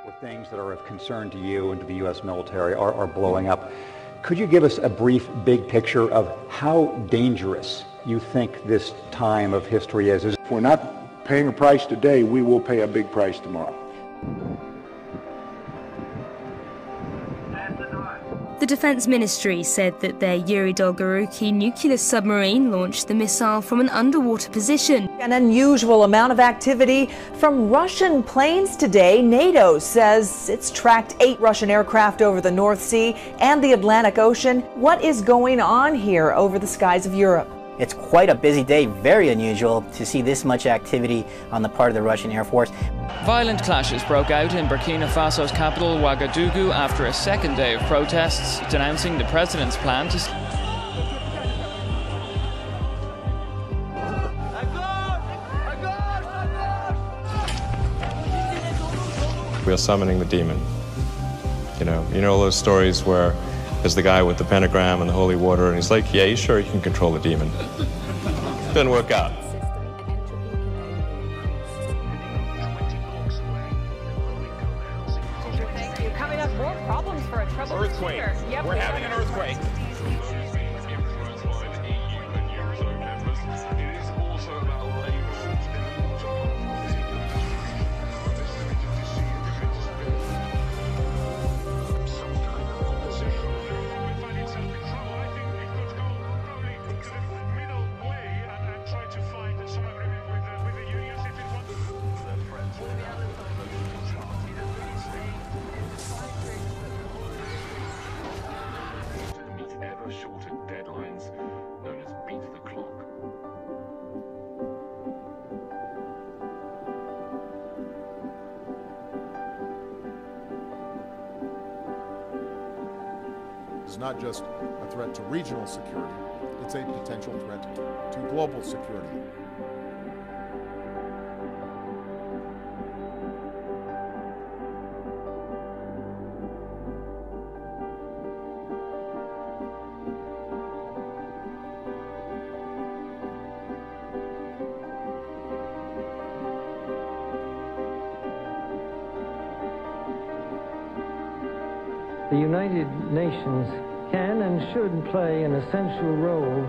Where things that are of concern to you and to the U.S. military are blowing up. Could you give us a brief, big picture of how dangerous you think this time of history is? If we're not paying a price today, we will pay a big price tomorrow. The Defense Ministry said that their Yuri Dolgoruki nuclear submarine launched the missile from an underwater position. An unusual amount of activity from Russian planes today. NATO says it's tracked 8 Russian aircraft over the North Sea and the Atlantic Ocean. What is going on here over the skies of Europe? It's quite a busy day, very unusual to see this much activity on the part of the Russian Air Force. Violent clashes broke out in Burkina Faso's capital, Ouagadougou, after a second day of protests denouncing the president's plan to... We are summoning the demon. You know all those stories where there's the guy with the pentagram and the holy water, and he's like, yeah, he's sure he can control the demon. Didn't work out. Thank you. Coming up, more problems for a troubled earthquake. Yep, We're having an earthquake. Shortened deadlines known as beat the clock. It's not just a threat to regional security, it's a potential threat to global security. The United Nations can and should play an essential role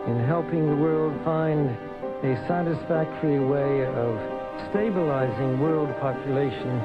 in helping the world find a satisfactory way of stabilizing world population